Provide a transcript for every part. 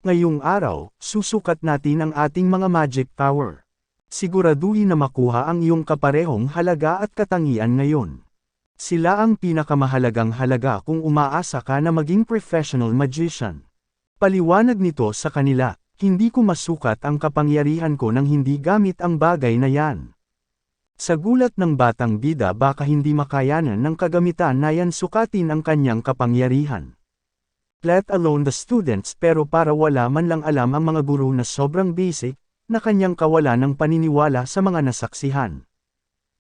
Ngayong araw, susukat natin ang ating mga magic power. Siguraduhin na makuha ang iyong kaparehong halaga at katangian ngayon. Sila ang pinakamahalagang halaga kung umaasa ka na maging professional magician. Paliwanag nito sa kanila, hindi ko masukat ang kapangyarihan ko nang hindi gamit ang bagay na yan. Sa gulat ng batang bida baka hindi makayanan ng kagamitan na yan sukatin ang kanyang kapangyarihan. Let alone the students pero para wala man lang alam ang mga guro na sobrang basic, na kanyang kawalan ng paniniwala sa mga nasaksihan.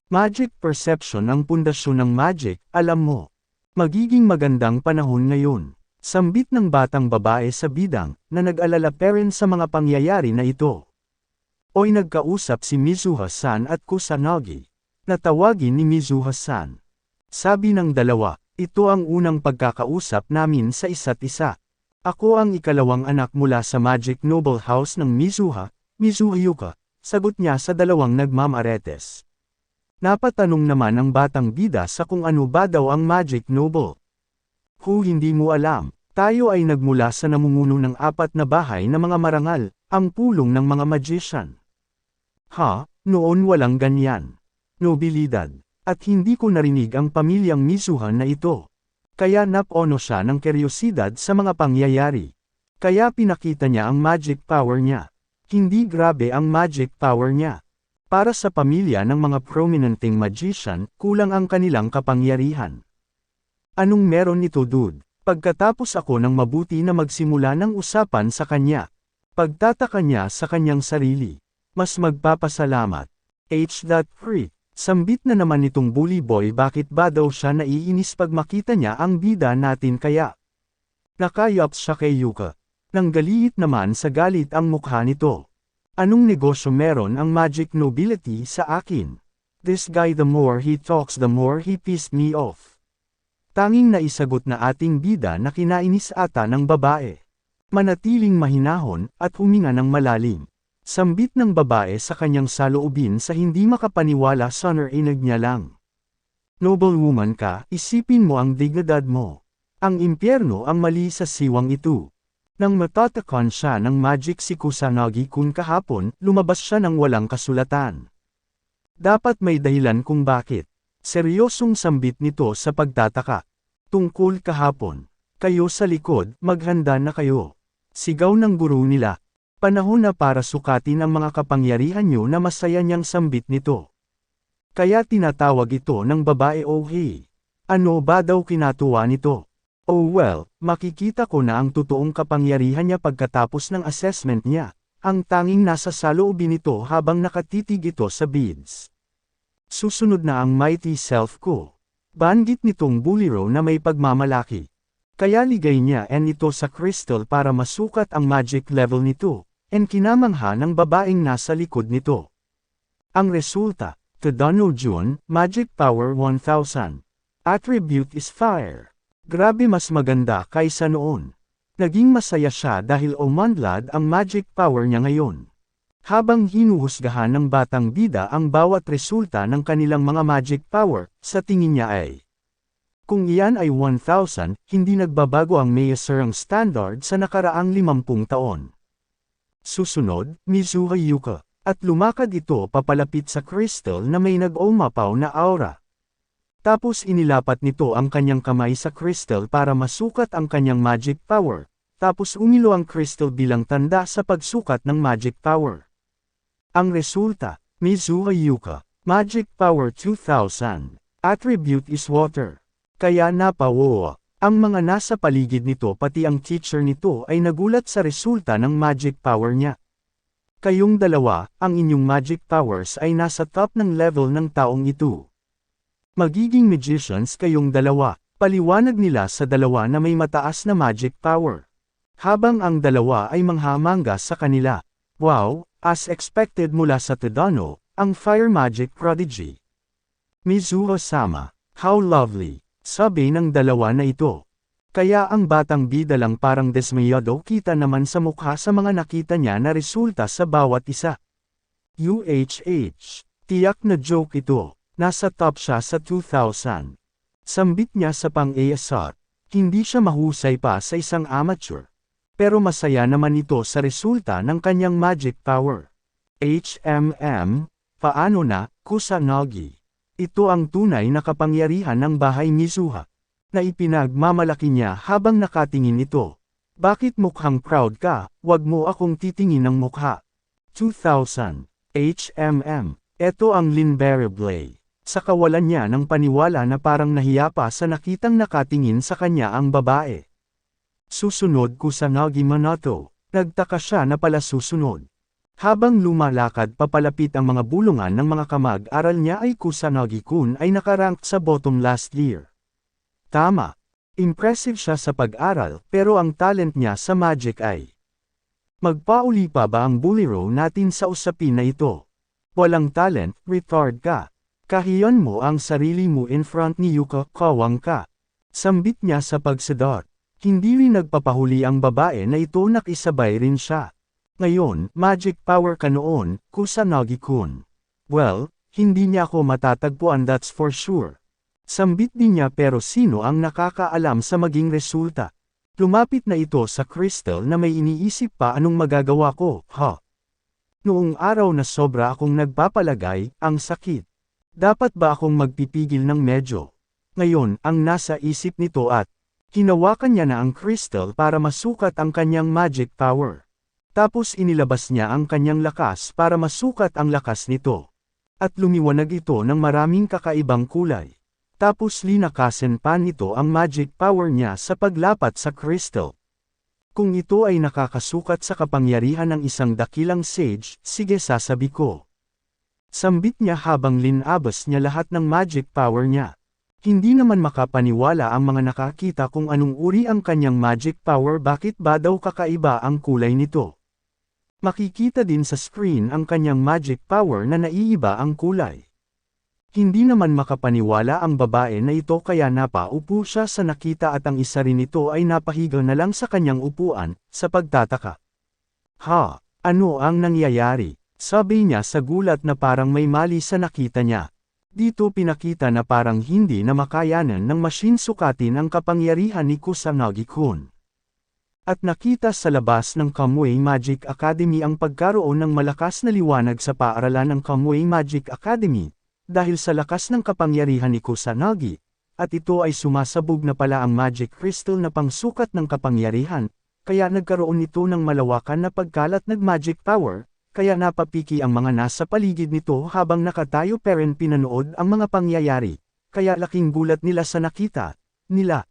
Magic perception ang pundasyon ng magic, alam mo. Magiging magandang panahon ngayon. Sambit ng batang babae sa bidang, na nag-alala pa rin sa mga pangyayari na ito. Oy nagkausap si Mizuha-san at Kusanagi. Natawagin ni Mizuha-san. Sabi ng dalawa, ito ang unang pagkakausap namin sa isa't isa. Ako ang ikalawang anak mula sa Magic Noble House ng Mizuha, Mizuha-yuka, sagot niya sa dalawang nagmamaretes. Napatanong naman ang batang bida sa kung ano ba daw ang Magic Noble. Hindi mo alam, tayo ay nagmula sa namumuno ng 4 na bahay na mga marangal, ang pulong ng mga magician. Noon walang ganyan. Nobilidad. At hindi ko narinig ang pamilyang Mizuha na ito. Kaya napono siya ng kuryosidad sa mga pangyayari. Kaya pinakita niya ang magic power niya. Hindi grabe ang magic power niya. Para sa pamilya ng mga prominenteng magician, kulang ang kanilang kapangyarihan. Anong meron nito dude? Pagkatapos ako ng mabuti na magsimula ng usapan sa kanya. Pagtataka niya sa kanyang sarili. Mas magpapasalamat. H.3. Sambit na naman nitong bully boy bakit ba daw siya naiinis pag makita niya ang bida natin kaya. Nakayaps siya kay Yuka. Nanggaliit naman sa galit ang mukha nito. Anong negosyo meron ang magic nobility sa akin? This guy the more he talks the more he pissed me off. Tanging naisagot na ating bida na kinainis ata ng babae. Manatiling mahinahon at huminga ng malalim. Sambit ng babae sa kanyang saloobin sa hindi makapaniwala sonor inag niya lang. Noble woman ka, isipin mo ang dignidad mo. Ang impyerno ang mali sa siwang ito. Nang matatakon siya ng magic si Kusanagi-kun kahapon, lumabas siya ng walang kasulatan. Dapat may dahilan kung bakit. Seryosong sambit nito sa pagtataka. Tungkol kahapon. Kayo sa likod, maghanda na kayo. Sigaw ng guro nila. Panahon na para sukatin ang mga kapangyarihan nyo na masaya niyang sambit nito. Kaya tinatawag ito ng babae hey. Ano ba daw kinatuwa nito? Oh well, makikita ko na ang totoong kapangyarihan niya pagkatapos ng assessment niya. Ang tanging nasa saloobin nito habang nakatitig ito sa beads. Susunod na ang mighty self ko. Banggit nitong buliro na may pagmamalaki. Kaya ligay niya ito sa crystal para masukat ang magic level nito, kinamangha ng babaeng nasa likod nito. Ang resulta, Tadano Jun, Magic Power 1000. Attribute is fire. Grabe mas maganda kaysa noon. Naging masaya siya dahil umanlad ang magic power niya ngayon. Habang hinuhusgahan ng batang bida ang bawat resulta ng kanilang mga magic power, sa tingin niya ay, kung iyan ay 1,000, hindi nagbabago ang Meiyasirang standard sa nakaraang 50 taon. Susunod, Mizuha Yuka, at lumakad ito papalapit sa crystal na may nag-umapaw na aura. Tapos inilapat nito ang kanyang kamay sa crystal para masukat ang kanyang magic power, tapos umilo ang crystal bilang tanda sa pagsukat ng magic power. Ang resulta, Mizuha Yuka, Magic Power 2000, Attribute is Water. Kaya napawo. Ang mga nasa paligid nito pati ang teacher nito ay nagulat sa resulta ng magic power niya. Kayong dalawa, ang inyong magic powers ay nasa top ng level ng taong ito. Magiging magicians kayong dalawa, paliwanag nila sa dalawa na may mataas na magic power. Habang ang dalawa ay manghamanga sa kanila. Wow! As expected mula sa Tadano, ang fire magic prodigy. Mizuha-sama, how lovely, sabi ng dalawa na ito. Kaya ang batang bida lang parang desmayado kita naman sa mukha sa mga nakita niya na resulta sa bawat isa. Tiyak na joke ito, nasa top siya sa 2,000. Sambit niya sa pang-ASR, hindi siya mahusay pa sa isang amateur. Pero masaya naman ito sa resulta ng kanyang magic power. Paano na, Kusanagi? Ito ang tunay na kapangyarihan ng bahay Mizuha, na ipinagmamalaki niya habang nakatingin ito. Bakit mukhang proud ka? Wag mo akong titingin ng mukha. 2000. Ito ang Linbereblay. Sa kawalan niya ng paniwala na parang nahiya pa sa nakitang nakatingin sa kanya ang babae. Susunod Kusanagi Minato. Nagtaka siya na pala susunod. Habang lumalakad papalapit ang mga bulungan ng mga kamag-aral niya ay Kusanagi-kun ay nakarank sa bottom last year. Tama. Impressive siya sa pag-aral pero ang talent niya sa magic ay. Magpauli pa ba ang buliro natin sa usapin na ito? Walang talent, retard ka. Kahiyan mo ang sarili mo in front ni Yuka, kawang ka. Sambit niya sa pagsadot. Hindi rin nagpapahuli ang babae na ito, nakisabay rin siya. Ngayon, magic power ka noon, Kusanagi-kun. Well, hindi niya ako matatagpuan, that's for sure. Sambit din niya, pero sino ang nakakaalam sa maging resulta? Lumapit na ito sa Crystal na may iniisip pa anong magagawa ko, Noong araw na sobra akong nagpapalagay, ang sakit. Dapat ba akong magpipigil ng medyo? Ngayon, ang nasa isip nito at hinawakan niya na ang Crystal para masukat ang kanyang magic power. Tapos inilabas niya ang kanyang lakas para masukat ang lakas nito. At lumiwanag ito ng maraming kakaibang kulay. Tapos linakasan pa nito ang magic power niya sa paglapat sa Crystal. Kung ito ay nakakasukat sa kapangyarihan ng isang dakilang sage, sige sasabi ko. Sambit niya habang linabas niya lahat ng magic power niya. Hindi naman makapaniwala ang mga nakakita kung anong uri ang kanyang magic power, bakit ba daw kakaiba ang kulay nito. Makikita din sa screen ang kanyang magic power na naiiba ang kulay. Hindi naman makapaniwala ang babae na ito kaya napaupo siya sa nakita at ang isa rin ito ay napahiga na lang sa kanyang upuan, sa pagtataka. Ano ang nangyayari? Sabi niya sa gulat na parang may mali sa nakita niya. Dito pinakita na parang hindi na makayanan ng machine sukatin ang kapangyarihan ni Kusanagi-kun. At nakita sa labas ng Kamui Magic Academy ang pagkaroon ng malakas na liwanag sa paaralan ng Kamui Magic Academy. Dahil sa lakas ng kapangyarihan ni Kusanagi, at ito ay sumasabog na pala ang magic crystal na pangsukat ng kapangyarihan, kaya nagkaroon nito ng malawakan na pagkalat ng magic power, kaya napapiki ang mga nasa paligid nito habang nakatayo pero pinanood ang mga pangyayari, kaya laking gulat nila sa nakita nila.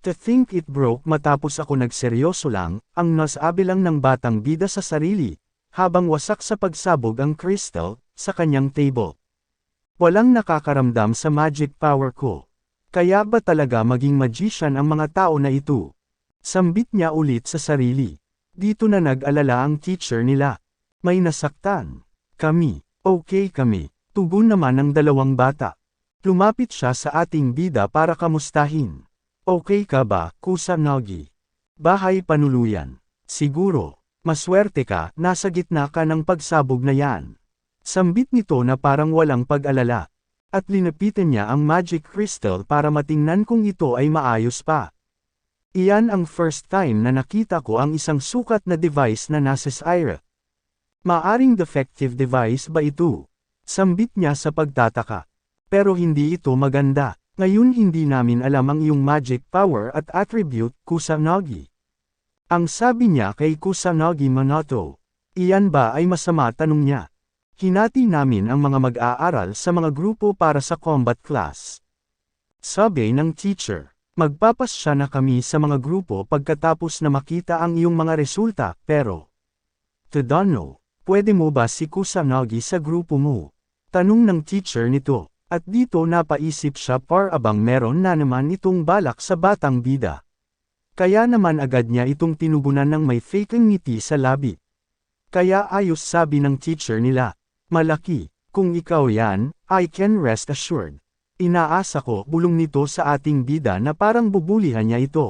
To think it broke matapos ako nagseryoso lang, ang nasabi lang ng batang bida sa sarili, habang wasak sa pagsabog ang crystal, sa kanyang table. Walang nakakaramdam sa magic power ko. Kaya ba talaga maging magician ang mga tao na ito? Sambit niya ulit sa sarili. Dito na nag-alala ang teacher nila. May nasaktan. Kami. Okay kami. Tugon naman ng dalawang bata. Lumapit siya sa ating bida para kamustahin. Okay ka ba, Kusanagi? Bahay panuluyan. Siguro. Maswerte ka, nasa gitna ka ng pagsabog na yan. Sambit nito na parang walang pag-alala. At linapitan niya ang magic crystal para matingnan kung ito ay maayos pa. Iyan ang first time na nakita ko ang isang sukat na device na nasa Syra. Maaring defective device ba ito? Sambit niya sa pagtataka. Pero hindi ito maganda. Ngayon hindi namin alam ang iyong magic power at attribute, Kusanagi. Ang sabi niya kay Kusanagi Minato. Iyan ba ay masama, tanong niya. Hinati namin ang mga mag-aaral sa mga grupo para sa combat class. Sabi ng teacher, magpapasya na kami sa mga grupo pagkatapos na makita ang iyong mga resulta, pero Tadano, pwede mo ba si Kusanagi sa grupo mo? Tanong ng teacher nito, at dito napaisip siya abang meron na naman itong balak sa batang bida. Kaya naman agad niya itong tinugunan ng may fake ngiti sa labi. Kaya ayos, sabi ng teacher nila. Malaki, kung ikaw yan, I can rest assured. Inaasa ko, bulong nito sa ating bida na parang bubulihan niya ito.